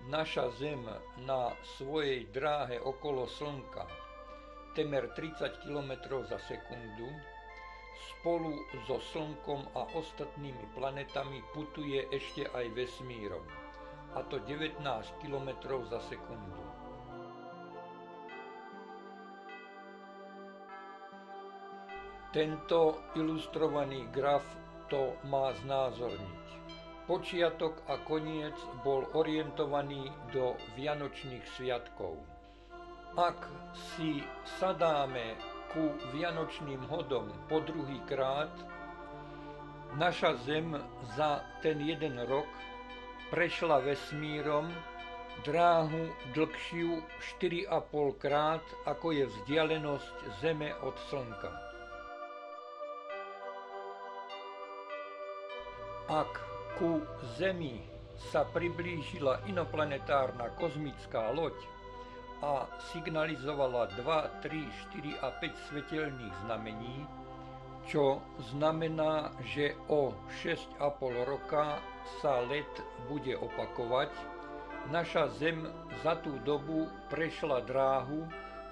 Naša Zem na svojej dráhe okolo Slnka, temer 30 km za sekundu, spolu so Slnkom a ostatnými planetami putuje ešte aj vesmírom, a to 19 km za sekundu. Tento ilustrovaný graf to má znázorniť. Počiatok a koniec bol orientovaný do vianočných sviatkov. Ak si sadáme ku vianočným hodom po druhýkrát, naša Zem za ten jeden rok prešla vesmírom dráhu dlhšiu 4,5 krát, ako je vzdialenosť Zeme od Slnka. Ak ku Zemi sa priblížila inoplanetárna kozmická loď a signalizovala 2, 3, 4 a 5 svetelných znamení, čo znamená, že o 6,5 roka sa let bude opakovať, naša Zem za tú dobu prešla dráhu,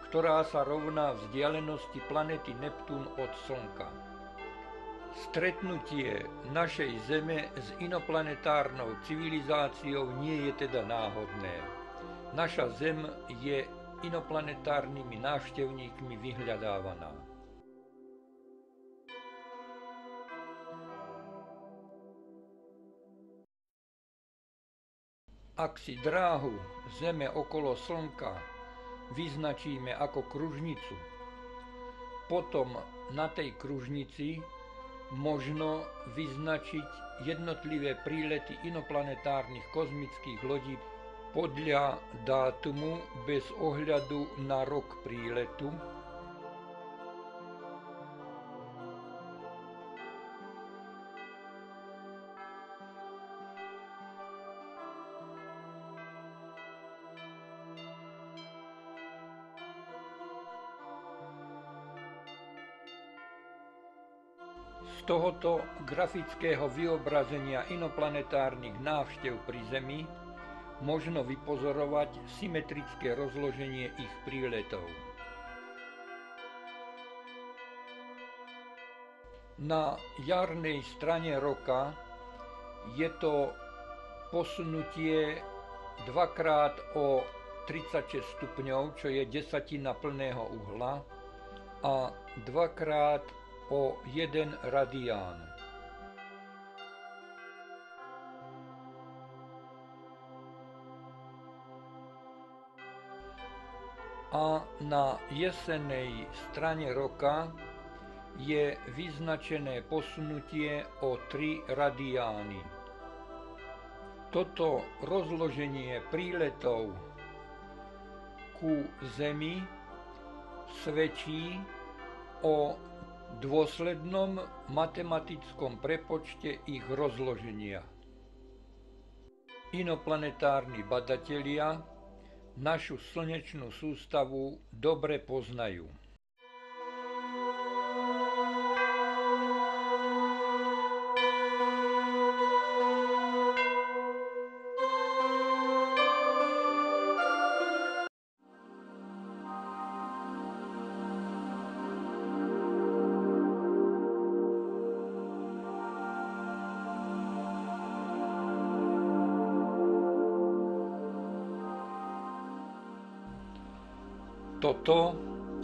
ktorá sa rovná vzdialenosti planéty Neptún od Slnka. Stretnutie našej Zeme s inoplanetárnou civilizáciou nie je teda náhodné. Naša Zem je inoplanetárnymi návštevníkmi vyhľadávaná. Ak si dráhu Zeme okolo Slnka vyznačíme ako kružnicu, potom na tej kružnici možno vyznačiť jednotlivé prílety inoplanetárnych kozmických lodí podľa dátumu bez ohľadu na rok príletu, Z tohoto grafického vyobrazenia inoplanetárnych návštev pri Zemi možno vypozorovať symetrické rozloženie ich príletov. Na jarnej strane roka je to posunutie dvakrát o 36 stupňov, čo je desatina plného uhla, a dvakrát o 1 radián. A na jesennej strane roka je vyznačené posunutie o 3 radiány. Toto rozloženie príletov ku Zemi svedčí o dôslednom matematickom prepočte ich rozloženia. Inoplanetárni badatelia našu slnečnú sústavu dobre poznajú. Toto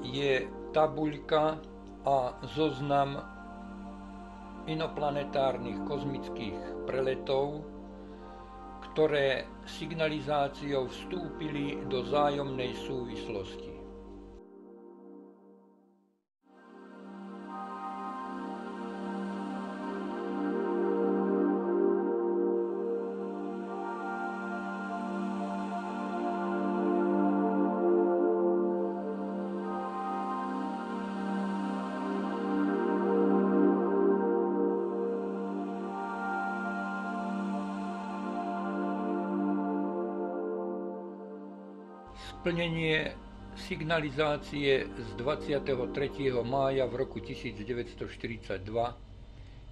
je tabuľka a zoznam inoplanetárnych kozmických preletov, ktoré signalizáciou vstúpili do vzájomnej súvislosti. Splnenie signalizácie z 23. mája v roku 1942,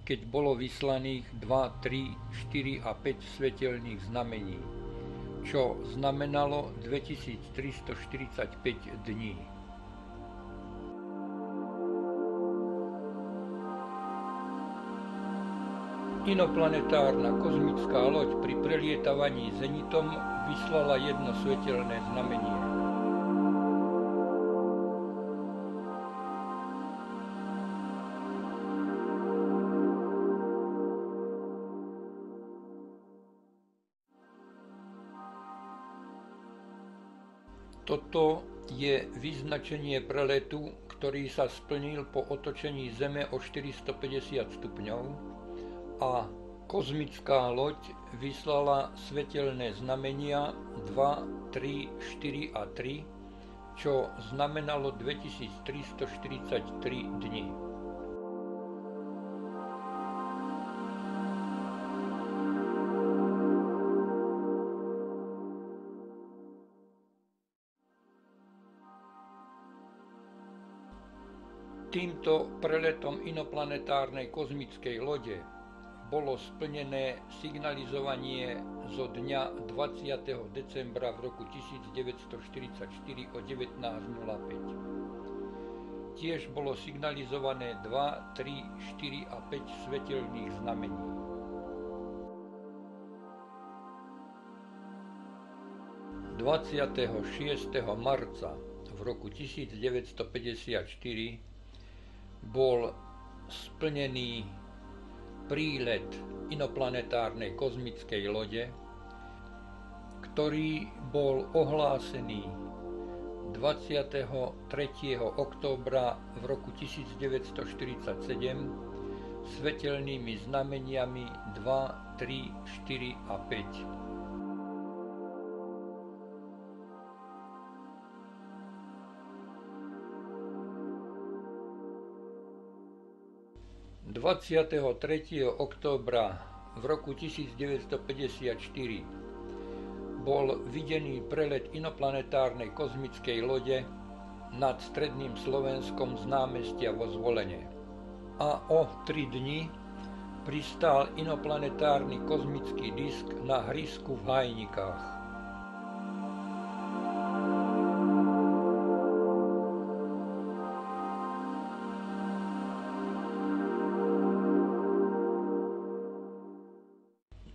keď bolo vyslaných 2, 3, 4 a 5 svetelných znamení. čo znamenalo 2345 dní. Inoplanetárna kozmická loď pri prelietavaní zenitom vyslala jedno svetelné znamenie. Toto je vyznačenie preletu, ktorý sa splnil po otočení Zeme o 450 stupňov a kozmická loď vyslala svetelné znamenia 2, 3, 4 a 3, čo znamenalo 2343 dní. Týmto preletom inoplanetárnej kozmickej lode bolo splnené signalizovanie zo dňa 20. decembra v roku 1944 o 19:05. Tiež bolo signalizované 2, 3, 4 a 5 svetelných znamení. – 26. marca v roku 1954 bol splnený prílet inoplanetárnej kozmickej lode, ktorý bol ohlásený 23. októbra v roku 1947 svetelnými znameniami 2, 3, 4 a 5. 23. októbra v roku 1954 bol videný prelet inoplanetárnej kozmickej lode nad stredným Slovenskom z námestia vo Zvolene. A o 3 dni pristál inoplanetárny kozmický disk na hrízku v Hajnikách.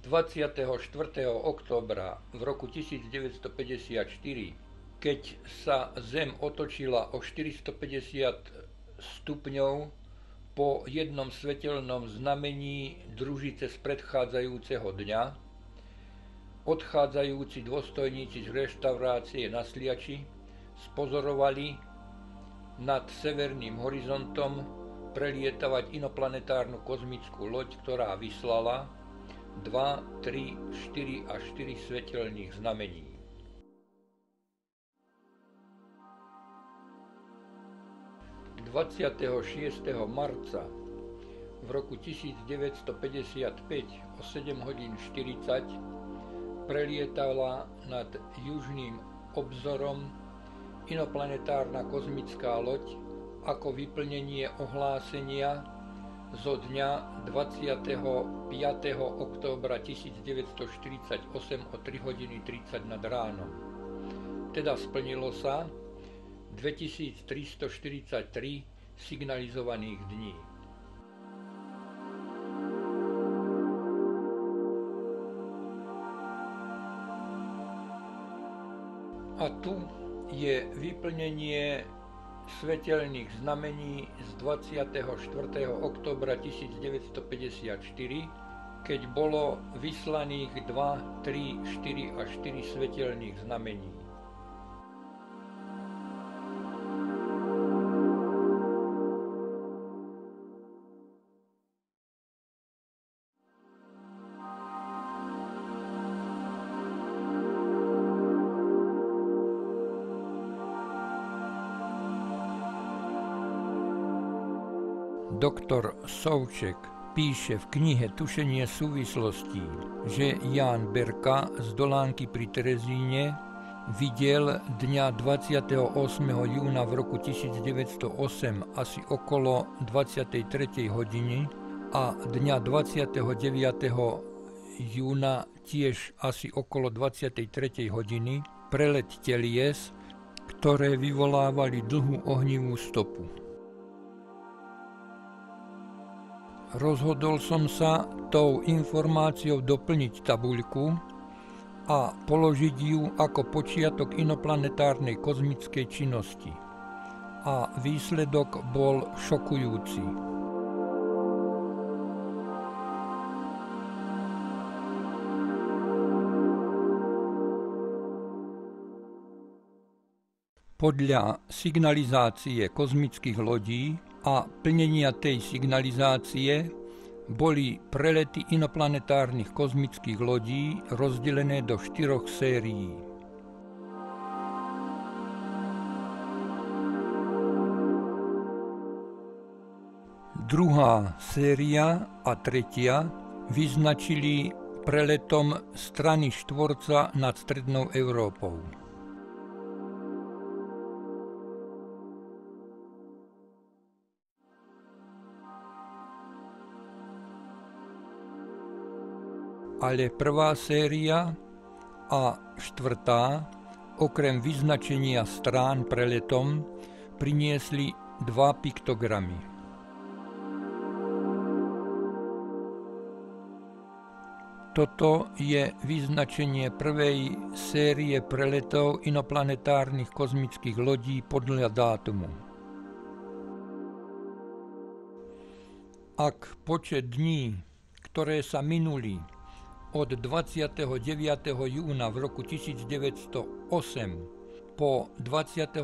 – 24. októbra v roku 1954, keď sa Zem otočila o 450 stupňov po jednom svetelnom znamení družice z predchádzajúceho dňa, odchádzajúci dôstojníci z reštaurácie na Sliači spozorovali nad severným horizontom prelietavať inoplanetárnu kozmickú loď, ktorá vyslala 2, 3, 4 a 4 svetelných znamení. – 26. marca v roku 1955 o 7:40 prelietala nad južným obzorom inoplanetárna kozmická loď ako vyplnenie ohlásenia zo dňa 25. októbra 1948 o 3:30 nad ránom. Teda splnilo sa 2343 signalizovaných dní. A tu je vyplnenie svetelných znamení z 24. októbra 1954, keď bolo vyslaných 2, 3, 4 a 4 svetelných znamení. Doktor Souček píše v knihe Tušenie súvislostí, že Ján Berka z Dolánky pri Terezíne videl dňa 28. júna v roku 1908 asi okolo 23. hodiny a dňa 29. júna tiež asi okolo 23. hodiny prelet telies, ktoré vyvolávali dlhú ohnivú stopu. Rozhodol som sa tou informáciou doplniť tabuľku a položiť ju ako počiatok inoplanetárnej kozmickej činnosti. A výsledok bol šokujúci. Podľa signalizácie kozmických lodí a plnenia tej signalizácie boli prelety inoplanetárnych kozmických lodí rozdelené do 4 sérií. Druhá séria a tretia vyznačili preletom strany štvorca nad strednou Európou. Ale prvá séria a štvrtá, okrem vyznačenia strán preletom, priniesli 2 piktogramy. Toto je vyznačenie prvej série preletov inoplanetárnych kozmických lodí podľa dátumu. Ak počet dní, ktoré sa minuli od 29. júna v roku 1908 po 23.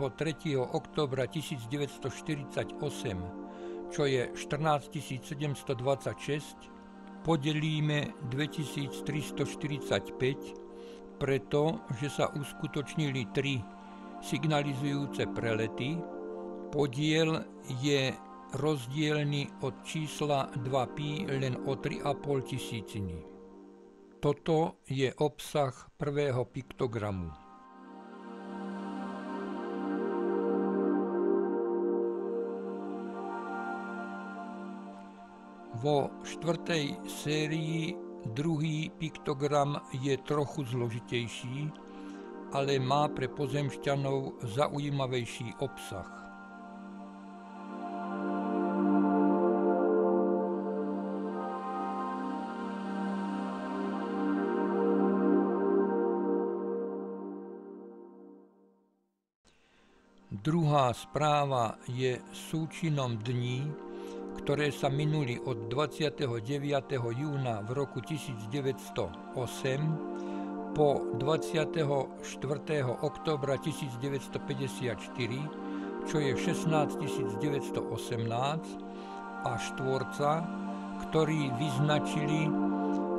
októbra 1948, čo je 14 726, podelíme 2345, pretože sa uskutočnili 3 signalizujúce prelety. Podiel je rozdielny od čísla 2π len o 3,5 tisíciny. Toto je obsah prvého piktogramu. Vo štvrtej sérii druhý piktogram je trochu zložitejší, ale má pre pozemšťanov zaujímavejší obsah. Druhá správa je súčinom dní, ktoré sa minuli od 29. júna v roku 1908 po 24. októbra 1954, čo je 16 918, a štvorca, ktorý vyznačili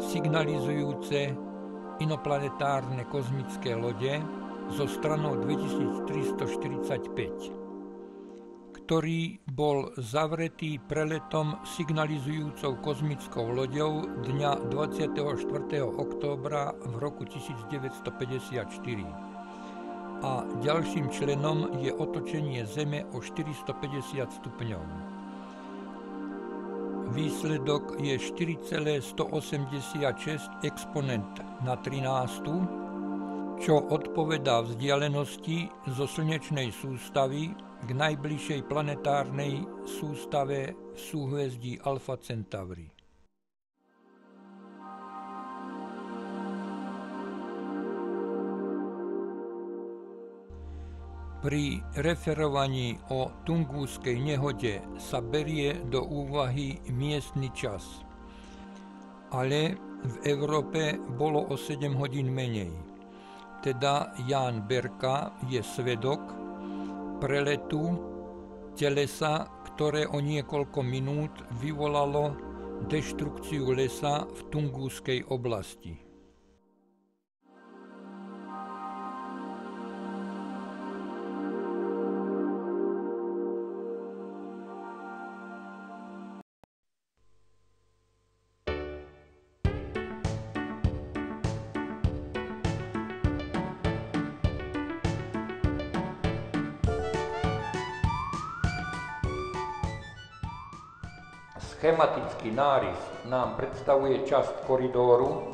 signalizujúce inoplanetárne kozmické lode so stranou 2345, ktorý bol zavretý preletom signalizujúcou kozmickou loďou dňa 24. októbra v roku 1954. A ďalším členom je otočenie Zeme o 450 stupňov. Výsledok je 4,186 exponent na 13, čo odpovedá vzdialenosti zo slnečnej sústavy k najbližšej planetárnej sústave v súhvezdí Alfa Centauri. Pri referovaní o Tungúskej nehode sa berie do úvahy miestny čas, ale v Európe bolo o 7 hodín menej. Teda Ján Berka je svedok preletu telesa, ktoré o niekoľko minút vyvolalo deštrukciu lesa v Tungúskej oblasti. Schematický nárys nám predstavuje časť koridóru,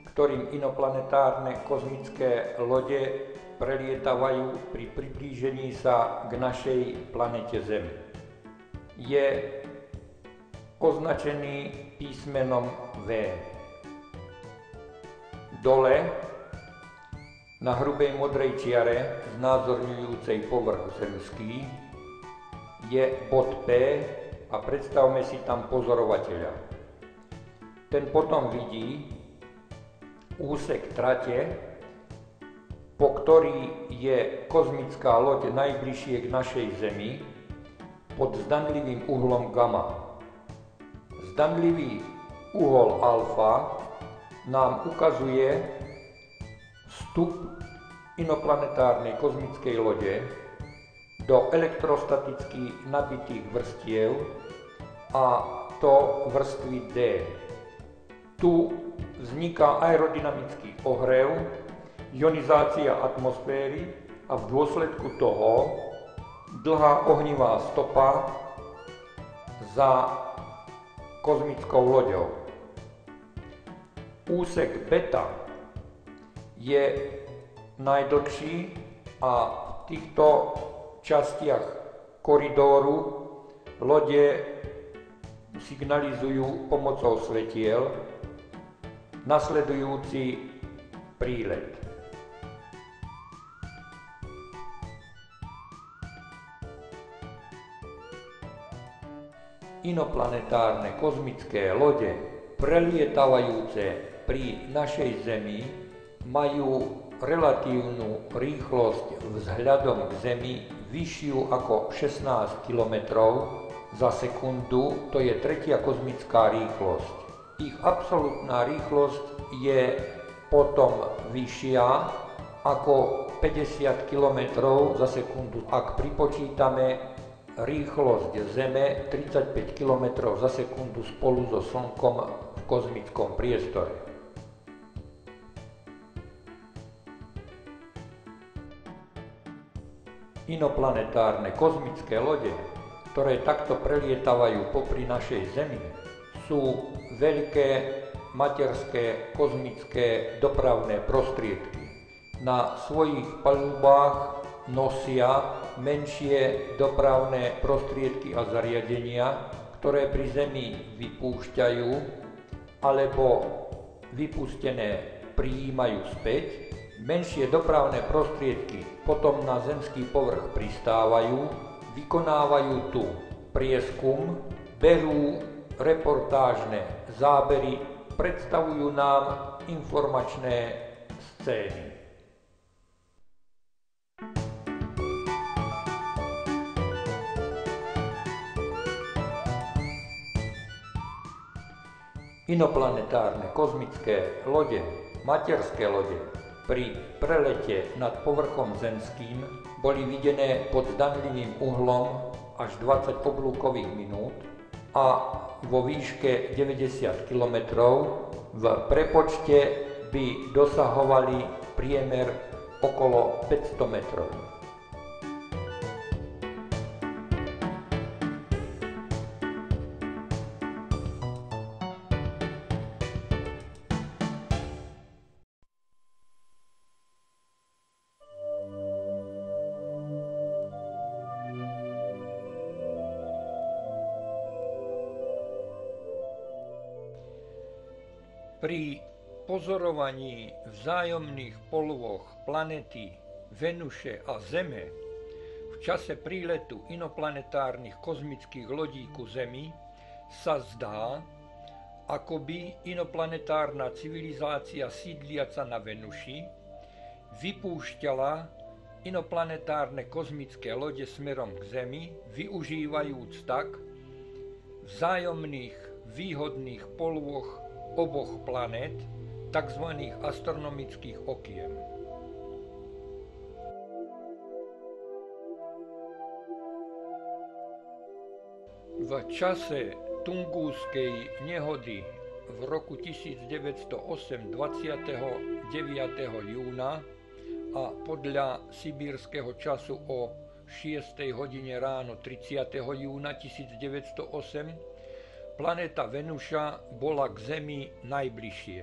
ktorým inoplanetárne kozmické lode prelietavajú pri priblížení sa k našej planete Zemi. Je označený písmenom V. Dole na hrubej modrej čiare znázorňujúcej povrch zemský je bod P a predstavme si tam pozorovateľa. Ten potom vidí úsek trate, po ktorý je kozmická loď najbližšie k našej Zemi pod zdanlivým uhlom gamma. Zdanlivý uhol alfa nám ukazuje vstup inoplanetárnej kozmickej lode do elektrostaticky nabitých vrstiev, a to vrstvy D. Tu vzniká aerodynamický ohrev, ionizácia atmosféry a v dôsledku toho dlhá ohnivá stopa za kozmickou loďou. Úsek beta je najdlhší a v týchto častiach koridóru lode signalizujú pomocou svetiel nasledujúci prílet. Inoplanetárne kozmické lode prelietavajúce pri našej Zemi majú relatívnu rýchlosť vzhľadom k Zemi vyššiu ako 16 km za sekundu, to je tretia kozmická rýchlosť. Ich absolútna rýchlosť je potom vyššia ako 50 km za sekundu, ak pripočítame rýchlosť Zeme 35 km za sekundu spolu so Slnkom v kozmickom priestore. Inoplanetárne kozmické lode, ktoré takto prelietavajú popri našej Zemi, sú veľké materské kozmické dopravné prostriedky. Na svojich palubách nosia menšie dopravné prostriedky a zariadenia, ktoré pri Zemi vypúšťajú alebo vypustené prijímajú späť. Menšie dopravné prostriedky potom na zemský povrch pristávajú, vykonávajú tu prieskum, berú reportážne zábery, predstavujú nám informačné scény. Inoplanetárne kozmické lode, materské lode, pri prelete nad povrchom zemským boli videné pod zdanlivým uhlom až 20 oblúkových minút a vo výške 90 km. V prepočte by dosahovali priemer okolo 500 metrov. Pri pozorovaní vzájomných polôch planéty Venuše a Zeme v čase príletu inoplanetárnych kozmických lodí ku Zemi sa zdá, ako by inoplanetárna civilizácia sídliaca na Venuši vypúšťala inoplanetárne kozmické lode smerom k Zemi, využívajúc tak vzájomných výhodných polôch oboch planét, tzv. Astronomických okien. V čase Tungúskej nehody v roku 1908 29. júna a podľa sibírskeho času o 6. hodine ráno 30. júna 1908 planéta Venuša bola k Zemi najbližšie.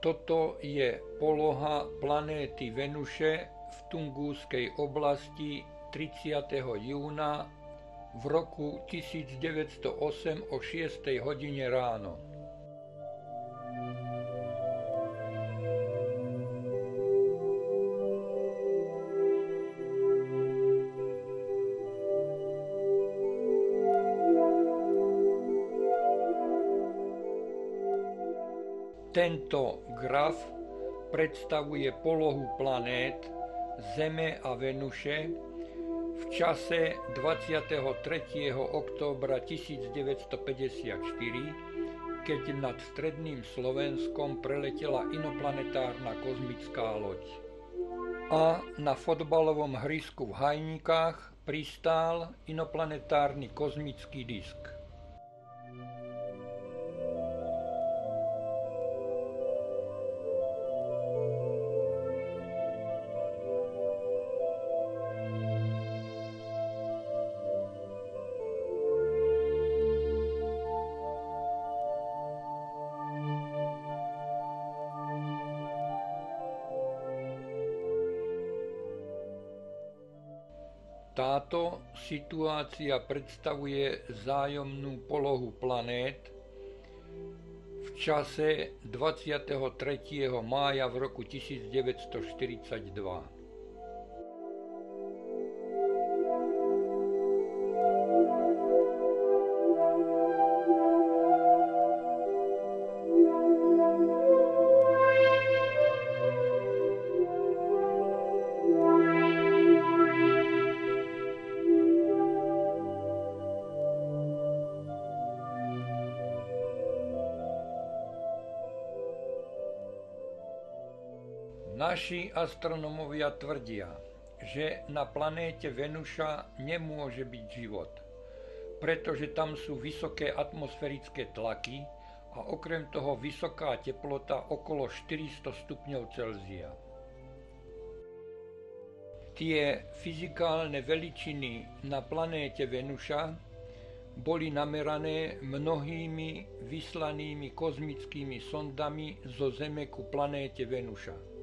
Toto je poloha planéty Venuše v Tungúskej oblasti 30. júna v roku 1908 o 6. hodine ráno. Tento graf predstavuje polohu planét Zeme a Venuše v čase 23. októbra 1954, keď nad stredným Slovenskom preletela inoplanetárna kozmická loď. A na fotbalovom hrisku v Hajnikách pristál inoplanetárny kozmický disk. Táto situácia predstavuje vzájomnú polohu planét v čase 23. mája v roku 1942. Naši astronómovia tvrdia, že na planéte Venuša nemôže byť život, pretože tam sú vysoké atmosférické tlaky a okrem toho vysoká teplota okolo 400 stupňov Celzia. Tie fyzikálne veličiny na planéte Venuša boli namerané mnohými vyslanými kozmickými sondami zo Zeme ku planéte Venuša.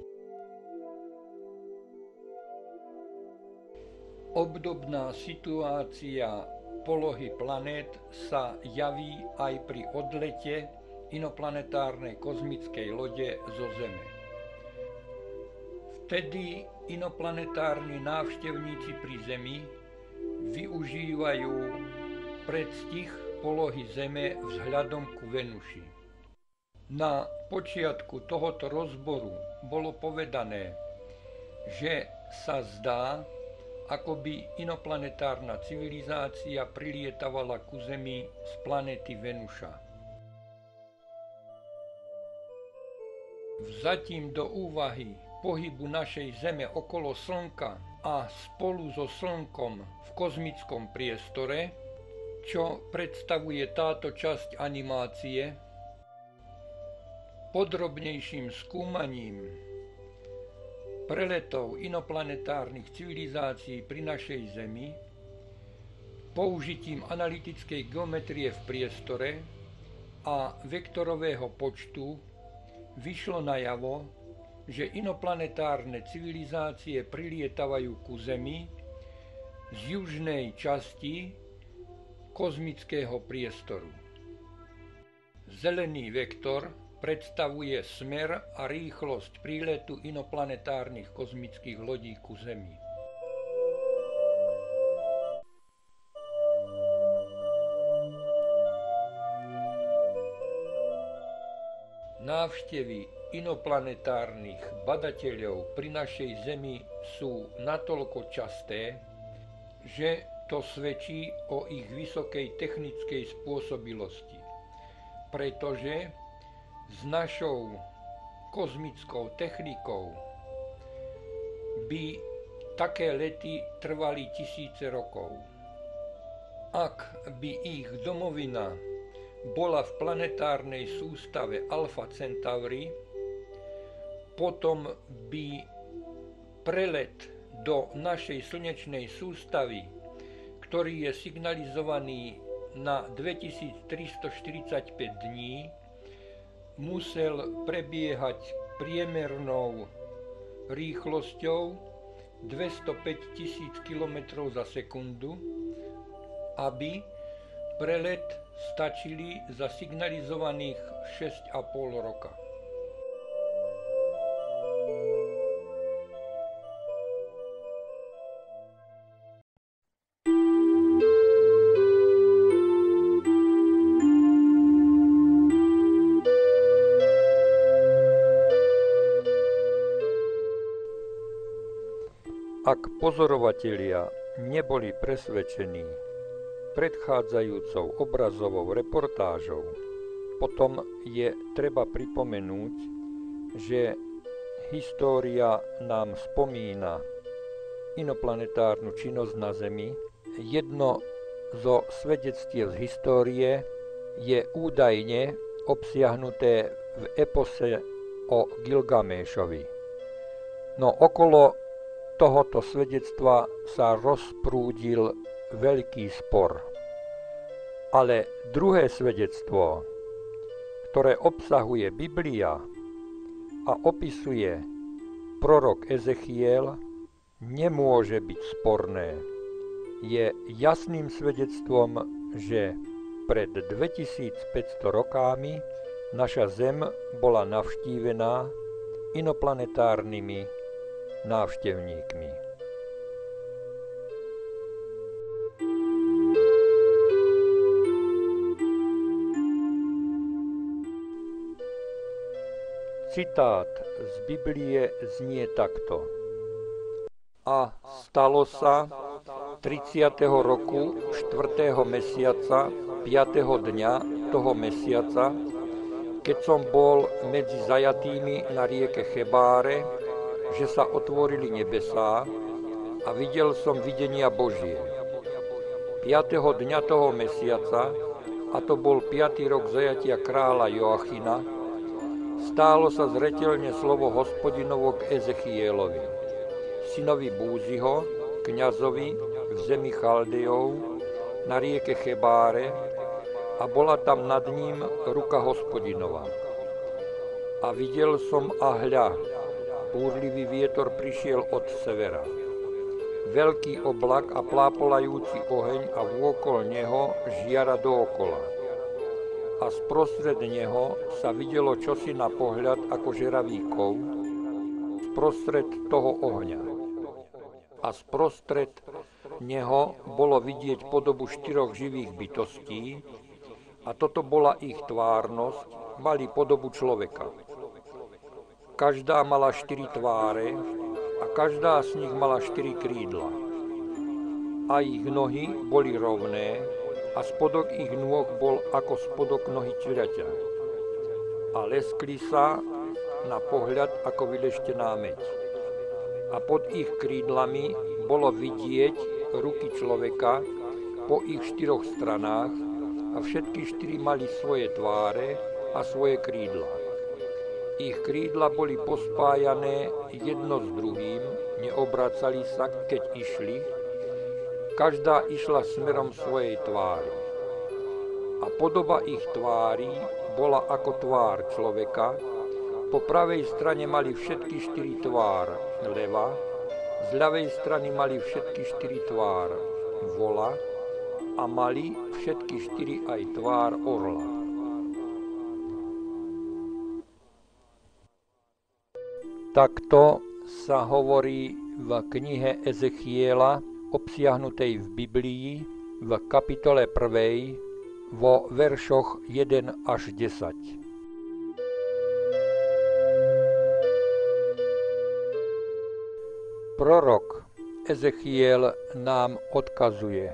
Obdobná situácia polohy planét sa javí aj pri odlete inoplanetárnej kozmickej lode zo Zeme. Vtedy inoplanetárni návštevníci pri Zemi využívajú predstih polohy Zeme vzhľadom ku Venuši. Na počiatku tohoto rozboru bolo povedané, že sa zdá, ako by inoplanetárna civilizácia prilietavala ku Zemi z planéty Venuša. Vzatím do úvahy pohybu našej Zeme okolo Slnka a spolu so Slnkom v kozmickom priestore, čo predstavuje táto časť animácie, podrobnejším skúmaním preletov inoplanetárnych civilizácií pri našej Zemi, použitím analytickej geometrie v priestore a vektorového počtu vyšlo najavo, že inoplanetárne civilizácie prilietavajú ku Zemi z južnej časti kozmického priestoru. Zelený vektor predstavuje smer a rýchlosť príletu inoplanetárnych kozmických lodí ku Zemi. Návštevy inoplanetárnych badateľov pri našej Zemi sú natoľko časté, že to svedčí o ich vysokej technickej spôsobilosti, pretože s našou kozmickou technikou by také lety trvali tisíce rokov. Ak by ich domovina bola v planetárnej sústave Alpha Centauri, potom by prelet do našej slnečnej sústavy ktorý je signalizovaný na 2345 dní, musel prebiehať priemernou rýchlosťou 205 000 km za sekundu, aby pre let stačili za signalizovaných 6,5 roka. Ak pozorovatelia neboli presvedčení predchádzajúcou obrazovou reportážou, potom je treba pripomenúť, že história nám spomína inoplanetárnu činnosť na Zemi. Jedno zo svedectiev z histórie je údajne obsiahnuté v epose o Gilgamešovi. No okolo tohoto svedectva sa rozprúdil veľký spor. Ale druhé svedectvo, ktoré obsahuje Biblia a opisuje prorok Ezechiel, nemôže byť sporné. Je jasným svedectvom, že pred 2500 rokami naša Zem bola navštívená inoplanetárnymi návštevníkmi. Citát z Biblie znie takto. A stalo sa 30. roku 4. mesiaca 5. dňa toho mesiaca, keď som bol medzi zajatými na rieke Chebáre, že sa otvorili nebesá a videl som videnia Božie. 5. dňa toho mesiaca, a to bol 5. rok zajatia kráľa Joachina, stálo sa zreteľne slovo Hospodinovo k Ezechielovi, synovi Búziho, kňazovi v zemi Chaldejov, na rieke Chebáre, a bola tam nad ním ruka Hospodinova. A videl som a hľa, búrlivý vietor prišiel od severa. Veľký oblak a plápolajúci oheň a vôkol neho žiara dookola. A sprostred neho sa videlo čosi na pohľad ako žeravý kov, sprostred toho ohňa. A sprostred neho bolo vidieť podobu 4 živých bytostí, a toto bola ich tvárnosť, mali podobu človeka. Každá mala 4 tváre a každá z nich mala 4 krídla. A ich nohy boli rovné a spodok ich nôh bol ako spodok nohy tvrďaťa. A leskli sa na pohľad ako vyleštená meď. A pod ich krídlami bolo vidieť ruky človeka po ich 4 stranách a všetky 4 mali svoje tváre a svoje krídla. Ich krídla boli pospájané jedno s druhým, neobracali sa, keď išli. Každá išla smerom svojej tvári. A podoba ich tvári bola ako tvár človeka. Po pravej strane mali všetky 4 tvár leva, z ľavej strany mali všetky 4 tvár vola a mali všetky 4 aj tvár orla. Takto sa hovorí v knihe Ezechiela, obsiahnutej v Biblii, v kapitole 1, vo veršoch 1 až 10. Prorok Ezechiel nám odkazuje,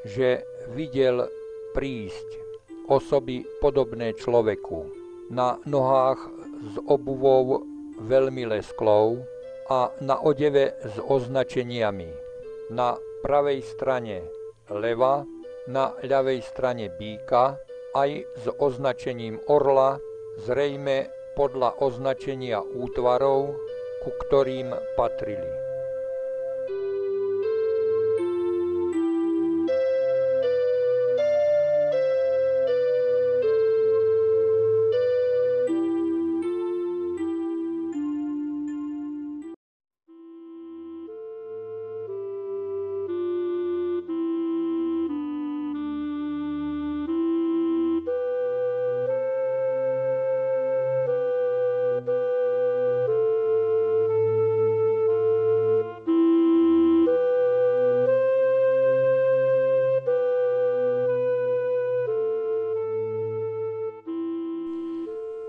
že videl prísť osoby podobné človeku, na nohách s obuvou veľmi lesklou a na odeve s označeniami. Na pravej strane leva, na ľavej strane býka, aj s označením orla, zrejme podľa označenia útvarov, ku ktorým patrili.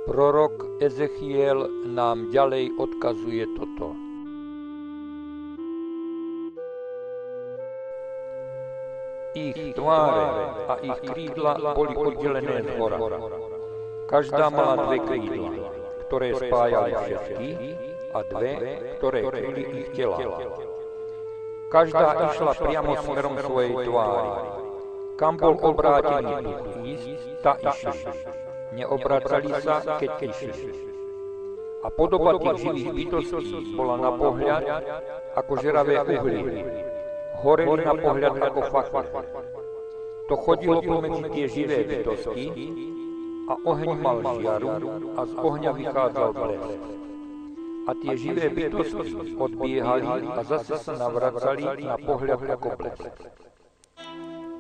Prorok Ezechiel nám ďalej odkazuje toto. Ich tváre a ich krídla boli oddelené zhora. Každá mala dve krídla, ktoré spájali všetkých, a dve, ktoré kryli ich tela. Každá išla priamo smerom svojej tvári. Kam bol obrátený duch ísť, tá išli. Neobracali sa, keď išli. A podoba tých živých bytostí bola na pohľad ako žeravé uhlie. Horeli na pohľad ako fakle. To chodilo pomedzi tie živé bytosti a oheň mal žiaru a z ohňa vychádzal blesk. A tie živé bytosti odbiehali a zase sa navracali na pohľad ako blesk.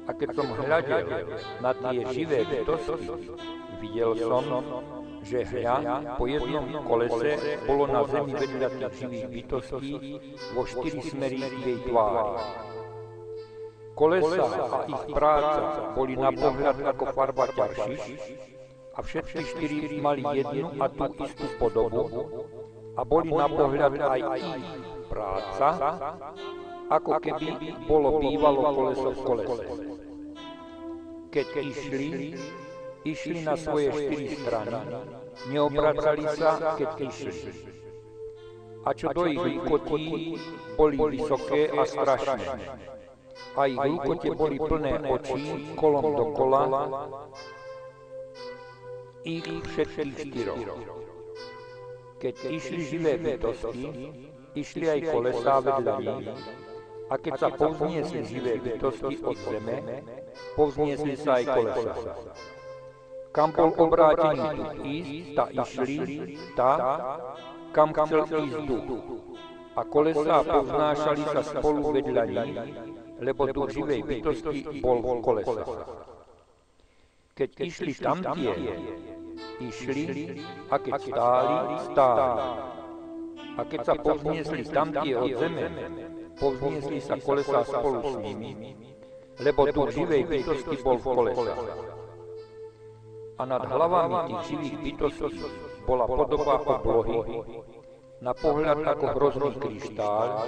A keď som hľadel na tie živé bytosti, videl som, že hľa po jednom kolese bolo na zemi vedľa tých živých bytostí vo 4 smery jej tvári. Kolesa a ich práca boli na pohľad ako farba ťaršiš a všetky 4 mali jednu a tú istú podobu a boli na pohľad aj ich práca, ako keby bolo bývalo koleso v kolese. Keď išli na svoje 4 strany, neobracali sa, keď išli. A čo do ich lukotí, boli vysoké a strašné. A ich lukote boli plné očí, kolom dokola, ich všetkých 4. Keď išli živé bytosti, išli aj kolesá vedľa nich, a keď sa povzniesli živé bytosti od zeme, povzniesli sa aj kolesá. Kam bol obrátený duch ísť, tá išli, kam chcel ísť duch. A kolesá povznášali sa spolu vedľa nich, lebo duch živej bytosti bol v kolesách. Keď išli tamtie, išli, a keď stáli. A keď sa povzniesli tamtie od zeme, povzniesli sa kolesá spolu s nimi, lebo duch živej bytosti bol v kolesách. A nad hlavami tých živých bytostí bola podoba oblohy, na pohľad ako hrozný kryštál,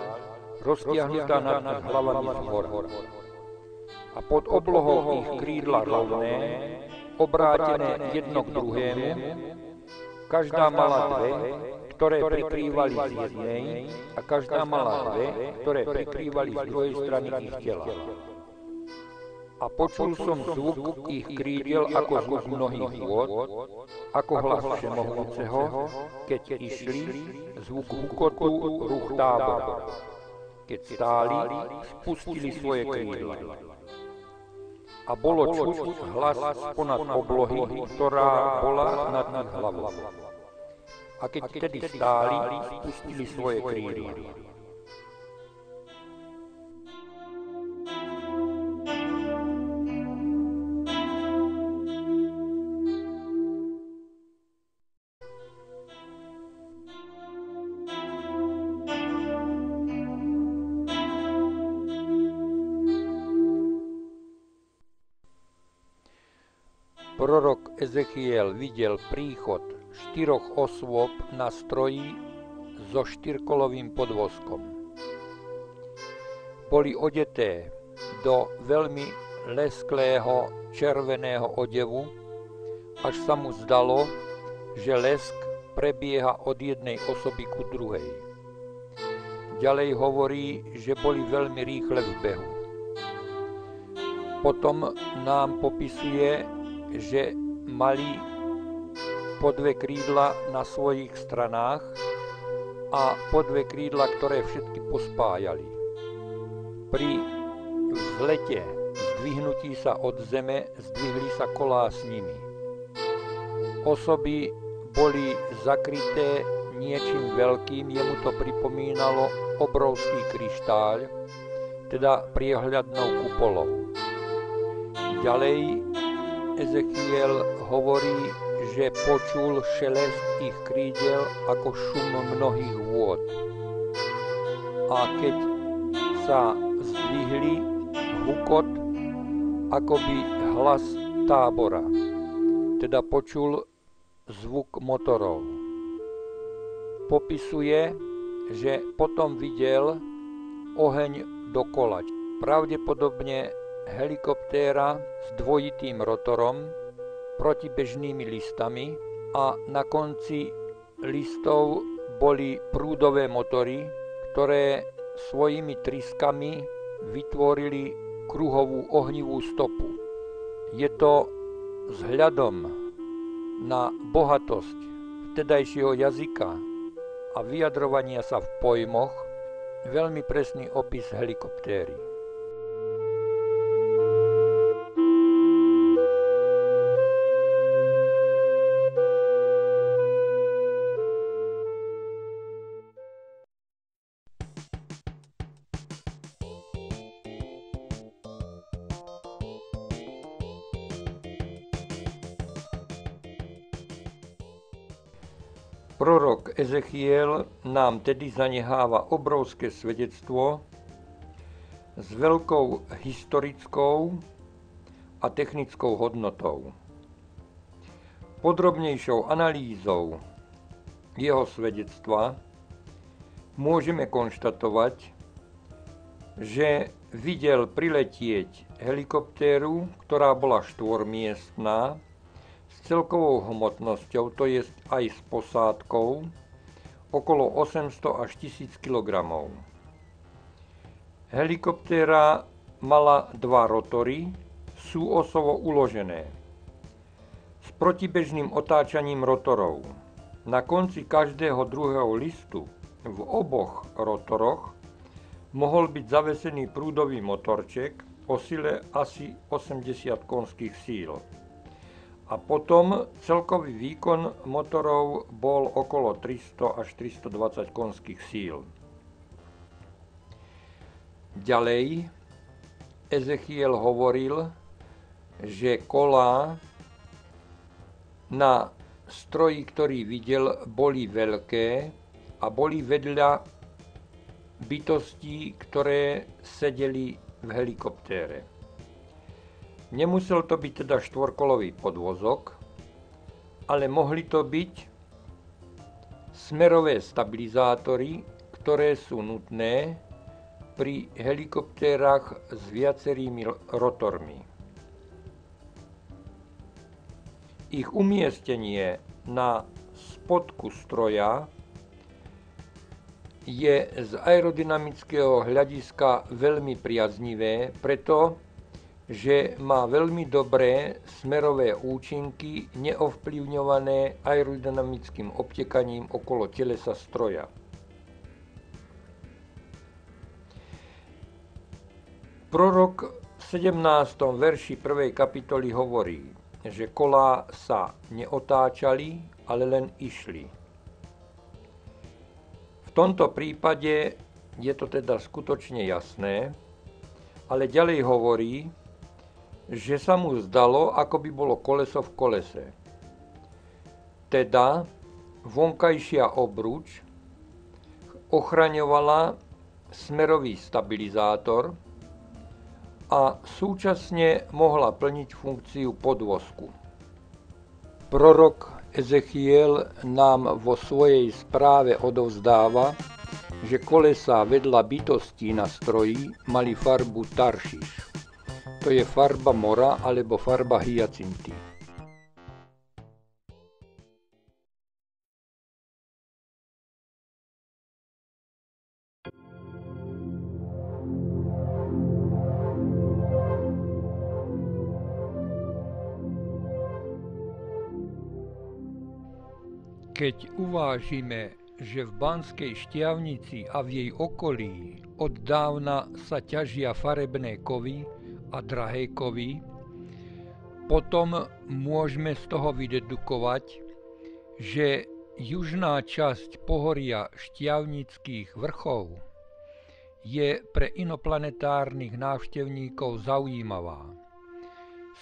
roztiahnutá nad ich hlavami zhora. A pod oblohou ich krídla rovné, obrátené jedno k druhému, každá mala dve, ktoré prikrývali z jednej, a každá mala dve, ktoré prikrývali z druhej strany ich tela. A počul som zvuk ich krídiel ako zvuk mnohých vôd, ako hlas Všemohúceho, keď išli, zvuk hukotu rúch tábora. Keď stáli, spustili svoje krídla. A bolo čuť hlas ponad oblohy, ktorá bola nad ich hlavou. A keď tedy stáli, spustili svoje krídla. Prorok Ezechiel videl príchod 4 osôb na stroji so 4-kolovým podvozkom. Boli odeté do veľmi lesklého červeného odevu, až sa mu zdalo, že lesk prebieha od jednej osoby ku druhej. Ďalej hovorí, že boli veľmi rýchle v behu. Potom nám popisuje, že mali po 2 krídla na svojich stranách a po 2 krídla, ktoré všetky pospájali. Pri vzlete, zdvihnutí sa od zeme, zdvihli sa kolá s nimi. Osoby boli zakryté niečím veľkým, jemu to pripomínalo obrovský kryštáľ, teda priehľadnou kupolou. Ďalej Ezechiel hovorí, že počul šelest ich krídel ako šum mnohých vôd. A keď sa zdvihli, hukot akoby hlas tábora. Teda počul zvuk motorov. Popisuje, že potom videl oheň dokola. Pravdepodobne helikoptéra s dvojitým rotorom, protibežnými listami a na konci listov boli prúdové motory, ktoré svojimi tryskami vytvorili kruhovú ohnivú stopu. Je to vzhľadom na bohatosť vtedajšieho jazyka a vyjadrovania sa v pojmoch veľmi presný opis helikoptéry. Prorok Ezechiel nám tedy zaneháva obrovské svedectvo s veľkou historickou a technickou hodnotou. Podrobnejšou analýzou jeho svedectva môžeme konštatovať, že videl priletieť helikoptéru, ktorá bola štvormiestna, s celkovou hmotnosťou, to je aj s posádkou, okolo 800 až 1000 kg. Helikoptéra mala dva rotory, súosovo uložené, s protibežným otáčaním rotorov. Na konci každého druhého listu v oboch rotoroch mohol byť zavesený prúdový motorček o sile asi 80 konských síl. A potom celkový výkon motorov bol okolo 300 až 320 konských síl. Ďalej Ezechiel hovoril, že kolá na stroji, ktorý videl, boli veľké a boli vedľa bytostí, ktoré sedeli v helikoptére. Nemusel to byť teda štvorkolový podvozok, ale mohli to byť smerové stabilizátory, ktoré sú nutné pri helikoptérach s viacerými rotormi. Ich umiestnenie na spodku stroja je z aerodynamického hľadiska veľmi priaznivé, preto že má veľmi dobré smerové účinky neovplyvňované aerodynamickým obtekaním okolo telesa stroja. Prorok v 17. verši 1. kapitoly hovorí, že kolá sa neotáčali, ale len išli. V tomto prípade je to teda skutočne jasné, ale ďalej hovorí, že sa mu zdalo, ako by bolo koleso v kolese. Teda vonkajšia obruč ochraňovala smerový stabilizátor a súčasne mohla plniť funkciu podvozku. Prorok Ezechiel nám vo svojej správe odovzdáva, že kolesá vedľa bytostí na stroji mali farbu taršiš. To je farba mora alebo farba hyacinty. Keď uvážime, že v Banskej Štiavnici a v jej okolí od dávna sa ťažia farebné kovy a drahé kovy, potom môžeme z toho vydedukovať, že južná časť pohoria Štiavnických vrchov je pre inoplanetárnych návštevníkov zaujímavá.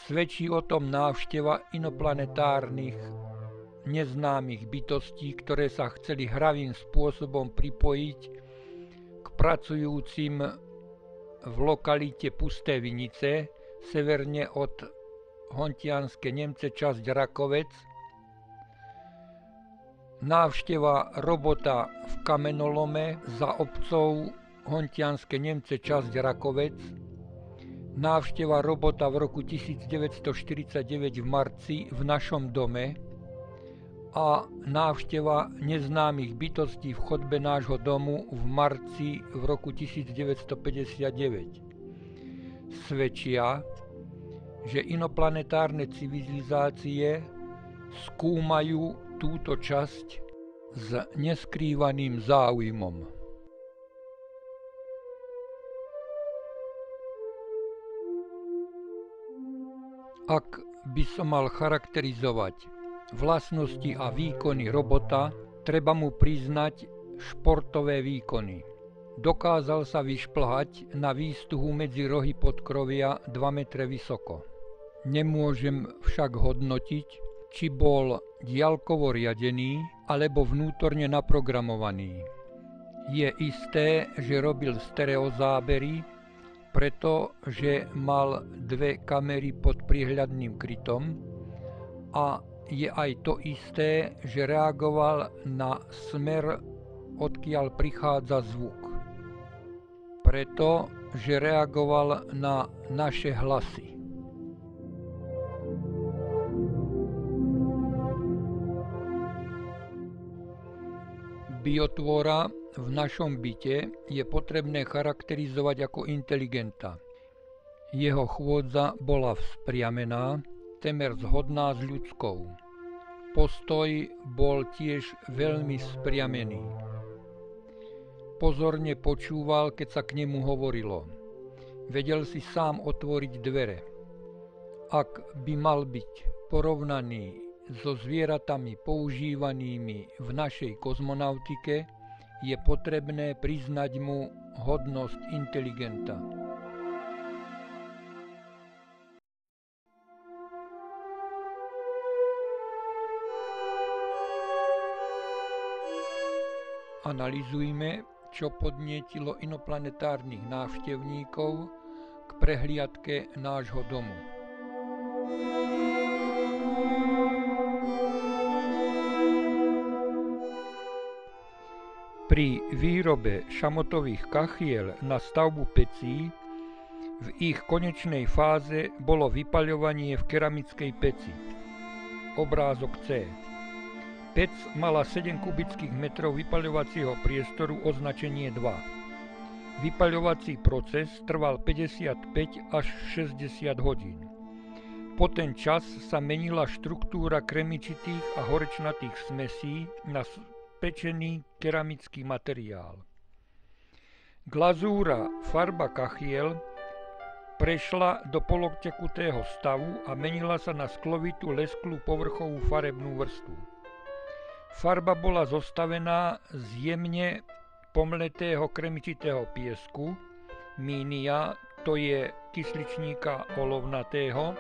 Svedčí o tom návšteva inoplanetárnych neznámych bytostí, ktoré sa chceli hravým spôsobom pripojiť k pracujúcim v lokalite Pusté Vinice, severne od Hontianske Nemce, časť Rakovec, návšteva robota v kamenolome za obcov Hontianske Nemce, časť Rakovec, návšteva robota v roku 1949 v marci v našom dome a návšteva neznámych bytostí v chodbe nášho domu v marci v roku 1959 svedčia, že inoplanetárne civilizácie skúmajú túto časť s neskrývaným záujmom. Ak by som mal charakterizovať vlastnosti a výkony robota, treba mu priznať športové výkony. Dokázal sa vyšplhať na výstuhu medzi rohy podkrovia 2 metre vysoko. Nemôžem však hodnotiť, či bol diaľkovo riadený alebo vnútorne naprogramovaný. Je isté, že robil stereozábery, pretože mal 2 kamery pod prihľadným krytom a je aj to isté, že reagoval na smer, odkiaľ prichádza zvuk. Pretože reagoval na naše hlasy. Biotvora v našom byte je potrebné charakterizovať ako inteligenta. Jeho chôdza bola vzpriamená, temer zhodná s ľudskou. Postoj bol tiež veľmi vzpriamený. Pozorne počúval, keď sa k nemu hovorilo. Vedel si sám otvoriť dvere. Ak by mal byť porovnaný so zvieratami používanými v našej kozmonautike, je potrebné priznať mu hodnosť inteligenta. Analyzujme, čo podnietilo inoplanetárnych návštevníkov k prehliadke nášho domu. Pri výrobe šamotových kachiel na stavbu pecí v ich konečnej fáze bolo vypaľovanie v keramickej peci. Obrázok C. Pec mala 7 kubických metrov vypaľovacieho priestoru, označenie 2. Vypaľovací proces trval 55 až 60 hodín. Po ten čas sa menila štruktúra kremičitých a horečnatých smesí na pečený keramický materiál. Glazúra, farba kachiel prešla do polobtekutého stavu a menila sa na sklovitú lesklú povrchovú farebnú vrstvu. Farba bola zostavená z jemne pomletého kremičitého piesku, mínia, to je kysličníka olovnatého,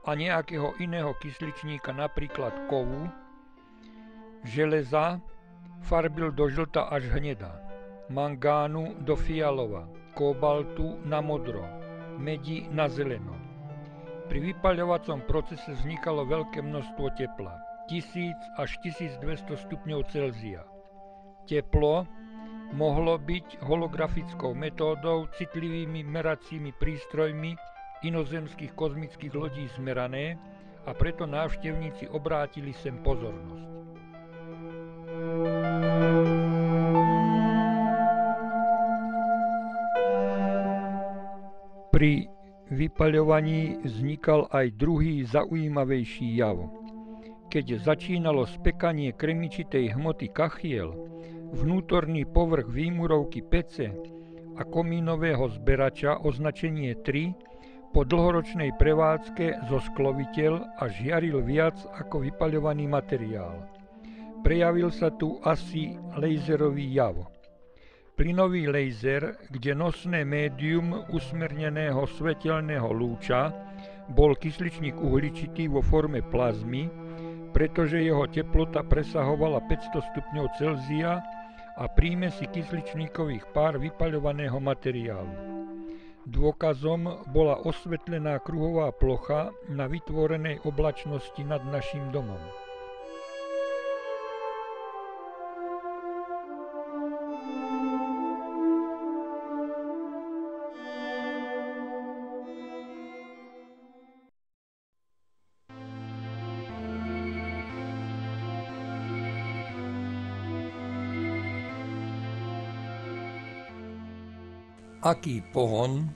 a nejakého iného kysličníka, napríklad kovu, železa farbil do žlta až hneda, mangánu do fialova, kobaltu na modro, medi na zeleno. Pri vypaľovacom procese vznikalo veľké množstvo tepla, 1000 až 1200 stupňov Celzia. Teplo mohlo byť holografickou metódou, citlivými meracími prístrojmi inozemských kozmických lodí zmerané a preto návštevníci obrátili sem pozornosť. Pri vypaľovaní vznikal aj druhý zaujímavejší jav. Keď začínalo spekanie kremičitej hmoty kachiel, vnútorný povrch výmurovky pece a komínového zberača, označenie 3, po dlhoročnej prevádzke zoskloviteľ a žiaril viac ako vypaľovaný materiál. Prejavil sa tu asi laserový jav. Plynový laser, kde nosné médium usmerneného svetelného lúča bol kysličník uhličitý vo forme plazmy, pretože jeho teplota presahovala 500 stupňov Celzia a prímesi kysličníkových pár vypaľovaného materiálu. Dôkazom bola osvetlená kruhová plocha na vytvorenej oblačnosti nad naším domom. aký pohon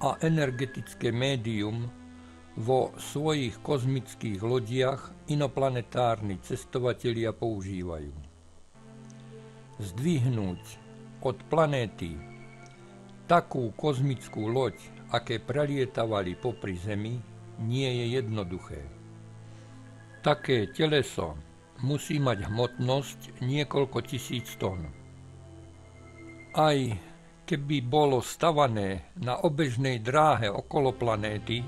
a energetické médium vo svojich kozmických lodiach inoplanetárni cestovatelia používajú. Zdvihnúť od planéty takú kozmickú loď, aké prelietavali popri Zemi, nie je jednoduché. Také teleso musí mať hmotnosť niekoľko tisíc tón. Aj keby bolo stavané na obežnej dráhe okolo planéty,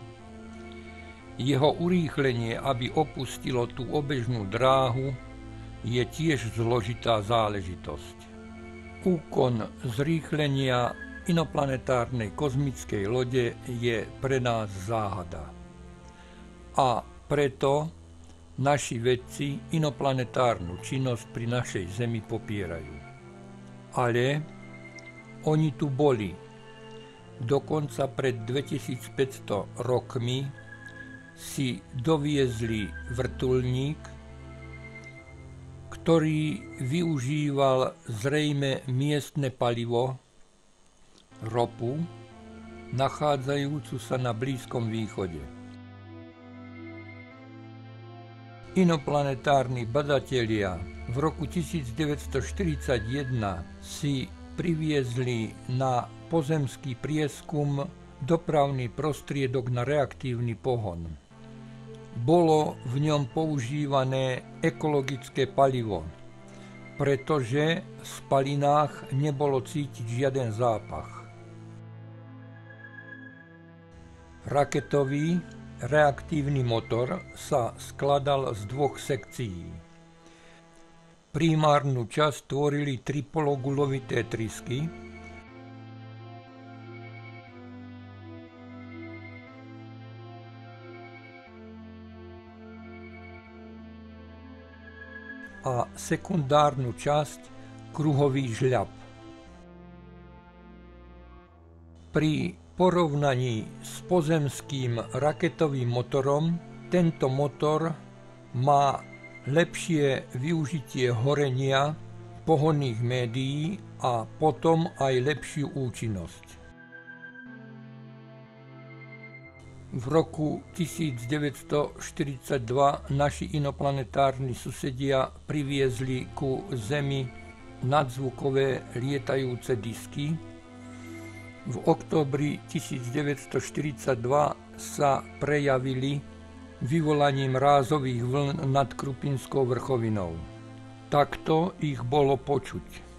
jeho urýchlenie, aby opustilo tú obežnú dráhu, je tiež zložitá záležitosť. Úkon zrýchlenia inoplanetárnej kozmickej lode je pre nás záhada. A preto naši vedci inoplanetárnu činnosť pri našej Zemi popierajú. Ale oni tu boli. Dokonca pred 2500 rokmi si doviezli vrtuľník, ktorý využíval zrejme miestne palivo, ropu, nachádzajúcu sa na Blízkom východe. Inoplanetárni badatelia v roku 1941 si priviezli na pozemský prieskum dopravný prostriedok na reaktívny pohon. Bolo v ňom používané ekologické palivo, pretože v spalinách nebolo cítiť žiaden zápach. Raketový reaktívny motor sa skladal z dvoch sekcií. Primárnu časť tvorili tripologulovité trysky, a sekundárnu časť kruhový žľab. Pri porovnaní s pozemským raketovým motorom tento motor má lepšie využitie horenia pohonných médií a potom aj lepšiu účinnosť. V roku 1942 naši inoplanetárni susedia priviezli ku Zemi nadzvukové lietajúce disky. V októbri 1942 sa prejavili vyvolaním rázových vln nad Krupinskou vrchovinou. Takto ich bolo počuť.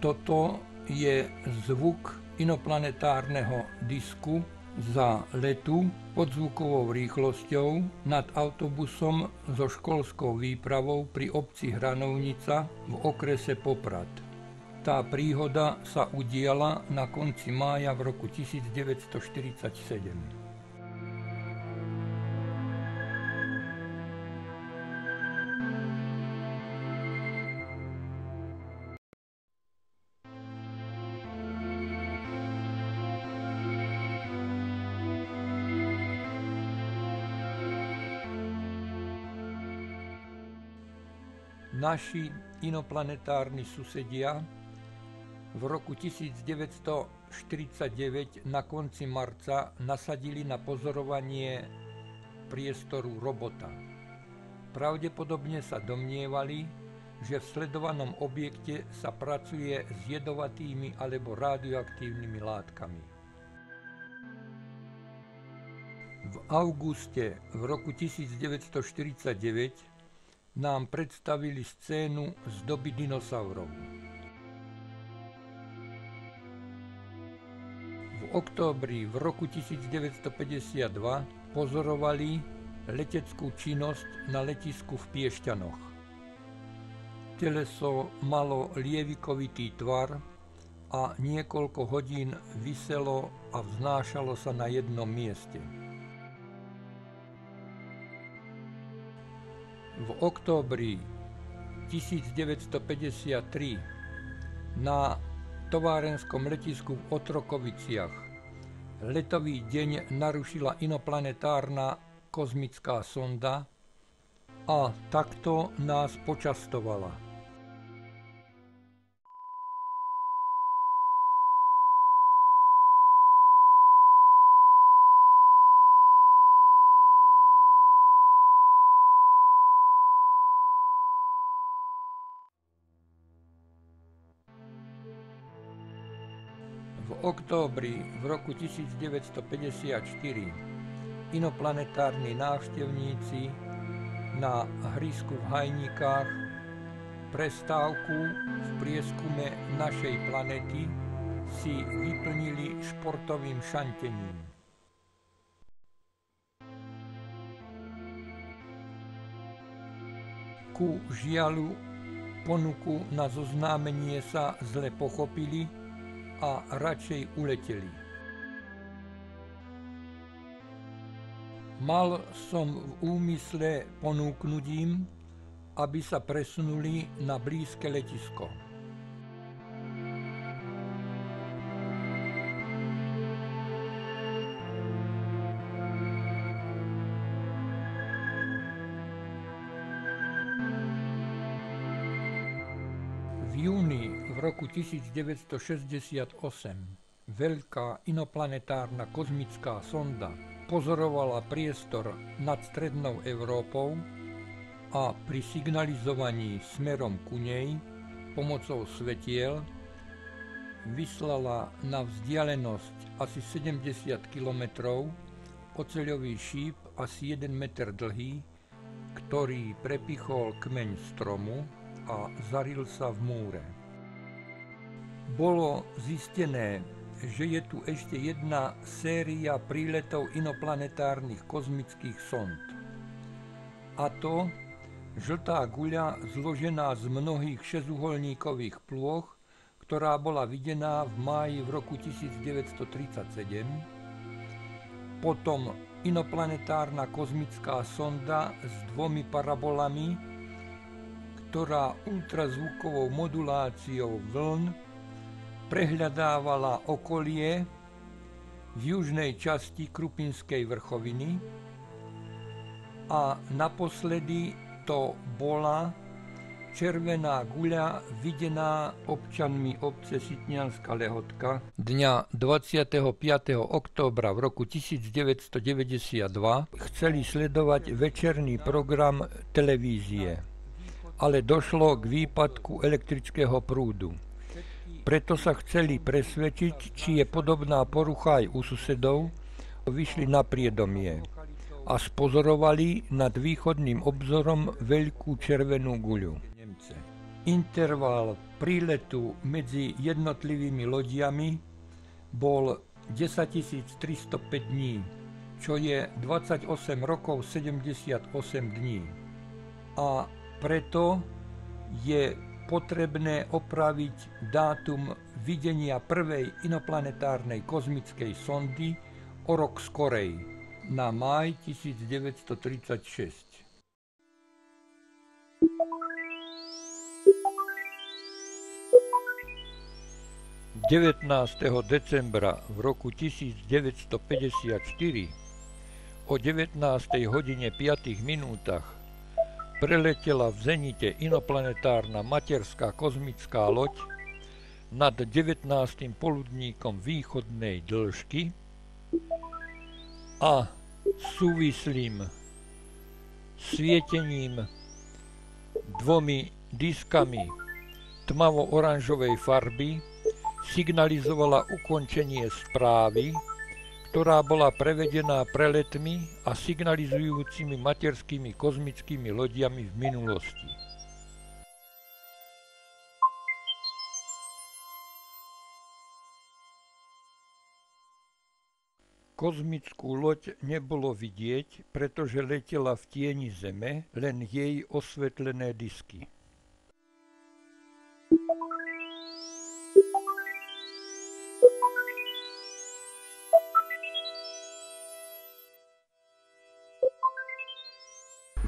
Toto je zvuk inoplanetárneho disku za letu pod zvukovou rýchlosťou nad autobusom so školskou výpravou pri obci Hranovnica v okrese Poprad. Tá príhoda sa udiala na konci mája v roku 1947. Naši inoplanetárni susedia v roku 1949 na konci marca nasadili na pozorovanie priestoru robota. Pravdepodobne sa domnievali, že v sledovanom objekte sa pracuje s jedovatými alebo radioaktívnymi látkami. V auguste v roku 1949 nám predstavili scénu z doby dinosaurov. V októbri v roku 1952 pozorovali leteckú činnosť na letisku v Piešťanoch. Teleso malo lievikovitý tvar a niekoľko hodín viselo a vznášalo sa na jednom mieste. V októbri 1953 na továrenskom letisku v Otrokoviciach letový deň narušila inoplanetárna kozmická sonda a takto nás počastovala. V októbri v roku 1954 inoplanetárni návštevníci na hrízku v Hajnikách prestávku v prieskume našej planéty si vyplnili športovým šantením. Ku žiaľu ponuku na zoznámenie sa zle pochopili a radšej uleteli. Mal som v úmysle ponúknuť im, aby sa presunuli na blízke letisko. V júni v roku 1968 veľká inoplanetárna kozmická sonda pozorovala priestor nad strednou Európou a pri signalizovaní smerom ku nej pomocou svetiel vyslala na vzdialenosť asi 70 km oceľový šíp asi 1 meter dlhý, ktorý prepichol kmeň stromu a zaril sa v múre. Bolo zistené, že je tu ešte jedna séria príletov inoplanetárnych kozmických sond. A to žltá guľa zložená z mnohých šesťuholníkových plôch, ktorá bola videná v máji v roku 1937, potom inoplanetárna kozmická sonda s 2 parabolami, ktorá ultrazvukovou moduláciou vln prehľadávala okolie v južnej časti Krupinskej vrchoviny a naposledy to bola červená guľa videná občanmi obce Sitnianská Lehotka dňa 25. októbra v roku 1992. Chceli sledovať večerný program televízie, ale došlo k výpadku elektrického prúdu. Preto sa chceli presvedčiť, či je podobná porucha aj u susedov, vyšli na priedomie a spozorovali nad východným obzorom veľkú červenú guľu. Interval príletu medzi jednotlivými lodiami bol 10 305 dní, čo je 28 rokov 78 dní. A preto je potrebné opraviť dátum videnia prvej inoplanetárnej kozmickej sondy o rok skorej, na máj 1936. – 19. decembra v roku 1954 o 19:05 preletela v zenite inoplanetárna materská kozmická loď nad 19. poludníkom východnej dĺžky a súvislým svietením 2 diskami tmavo-oranžovej farby signalizovala ukončenie správy, ktorá bola prevedená preletmi a signalizujúcimi materskými kozmickými lodiami v minulosti. Kozmickú loď nebolo vidieť, pretože letela v tieni Zeme, len jej osvetlené disky.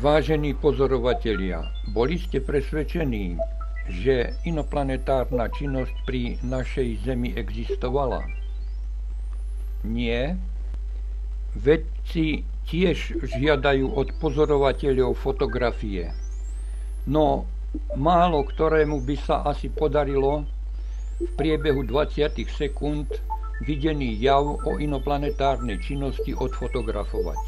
Vážení pozorovatelia, boli ste presvedčení, že inoplanetárna činnosť pri našej Zemi existovala? Nie. Vedci tiež žiadajú od pozorovateľov fotografie, no málo ktorému by sa asi podarilo v priebehu 20 sekúnd videný jav o inoplanetárnej činnosti odfotografovať.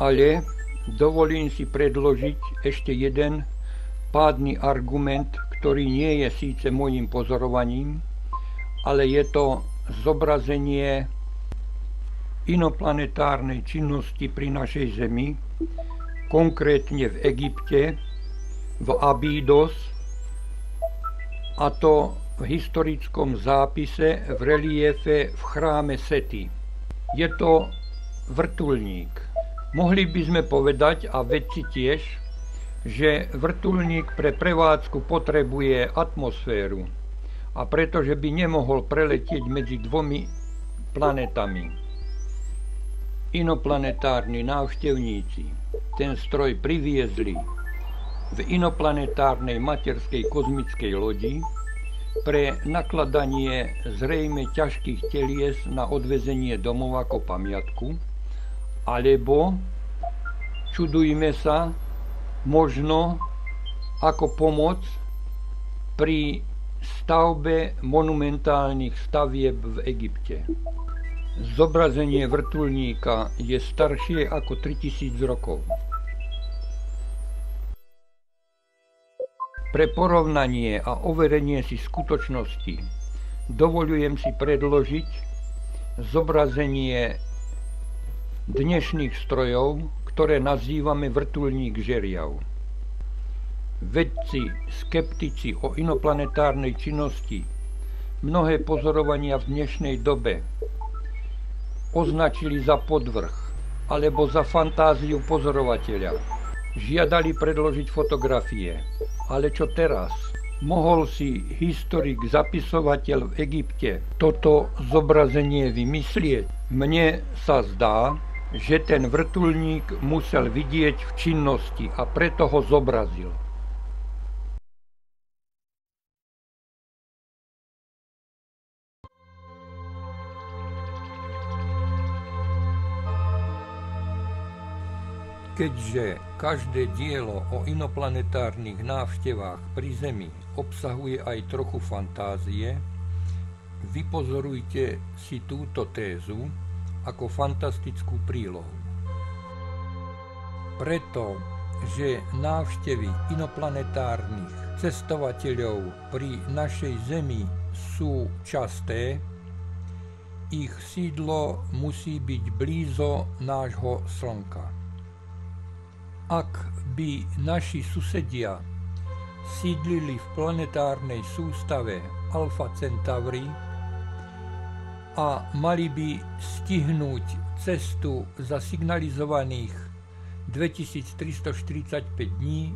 Ale dovolím si predložiť ešte jeden pádny argument, ktorý nie je síce môjim pozorovaním, ale je to zobrazenie inoplanetárnej činnosti pri našej Zemi, konkrétne v Egypte, v Abídos, a to v historickom zápise v reliefe v chráme Sety. Je to vrtuľník. Mohli by sme povedať, a vedci tiež, že vrtuľník pre prevádzku potrebuje atmosféru, a pretože by nemohol preletieť medzi dvomi planetami. Inoplanetárni návštevníci ten stroj priviezli v inoplanetárnej materskej kozmickej lodi pre nakladanie zrejme ťažkých telies na odvezenie domov ako pamiatku, alebo, čudujme sa, možno ako pomoc pri stavbe monumentálnych stavieb v Egypte. Zobrazenie vrtuľníka je staršie ako 3000 rokov. Pre porovnanie a overenie si skutočnosti dovoľujem si predložiť zobrazenie dnešných strojov, ktoré nazývame vrtuľník žeriav. Vedci, skeptici o inoplanetárnej činnosti mnohé pozorovania v dnešnej dobe označili za podvrh alebo za fantáziu pozorovateľa. Žiadali predložiť fotografie. Ale čo teraz? Mohol si historik zapisovateľ v Egypte toto zobrazenie vymyslieť? Mne sa zdá, že ten vrtuľník musel vidieť v činnosti a preto ho zobrazil. Keďže každé dielo o inoplanetárnych návštevách pri Zemi obsahuje aj trochu fantázie, vypozorujte si túto tézu ako fantastickú prílohu. Pretože návštevy inoplanetárnych cestovateľov pri našej Zemi sú časté, ich sídlo musí byť blízo nášho Slnka. Ak by naši susedia sídlili v planetárnej sústave Alfa Centauri a mali by stihnúť cestu za signalizovaných 2345 dní,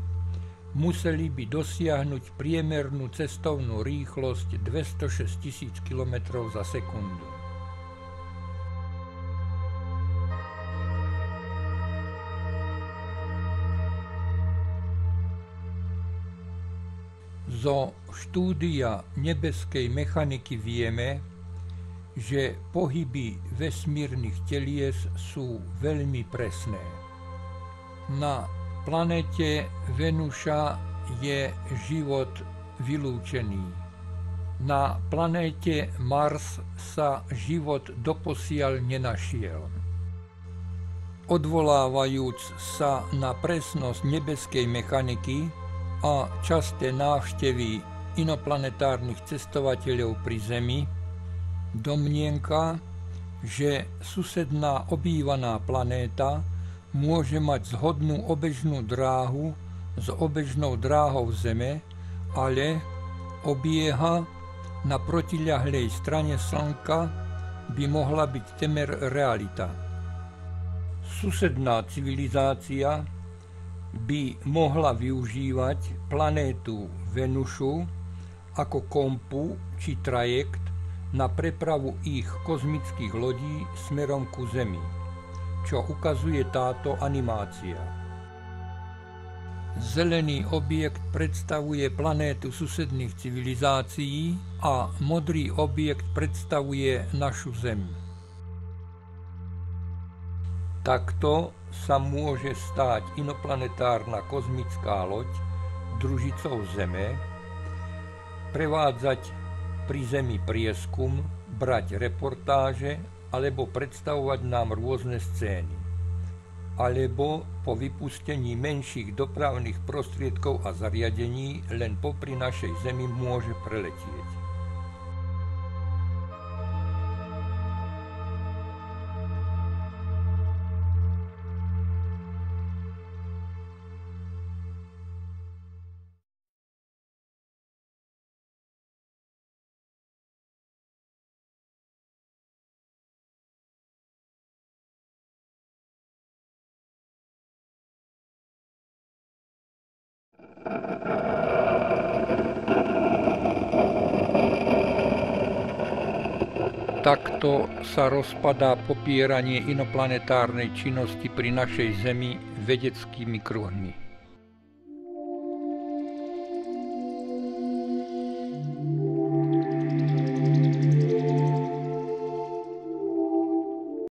museli by dosiahnuť priemernú cestovnú rýchlosť 206 000 km za sekundu. Zo štúdia nebeskej mechaniky vieme, že pohyby vesmírnych telies sú veľmi presné. Na planéte Venuša je život vylúčený. Na planéte Mars sa život doposiaľ nenašiel. Odvolávajúc sa na presnosť nebeskej mechaniky a časté návštevy inoplanetárnych cestovateľov pri Zemi, domnienka, že susedná obývaná planéta môže mať zhodnú obežnú dráhu s obežnou dráhou Zeme, ale obieha na protiľahlej strane Slnka by mohla byť temer realita. Susedná civilizácia by mohla využívať planétu Venušu ako kompu či trajekt na prepravu ich kozmických lodí smerom ku Zemi, čo ukazuje táto animácia. Zelený objekt predstavuje planétu susedných civilizácií a modrý objekt predstavuje našu Zem. Takto sa môže stáť inoplanetárna kozmická loď družicou Zeme, prevádzať pri Zemi prieskum, brať reportáže alebo predstavovať nám rôzne scény. Alebo po vypustení menších dopravných prostriedkov a zariadení len popri našej Zemi môže preletieť. Takto sa rozpadá popieranie inoplanetárnej činnosti pri našej Zemi vedeckými kruhmi.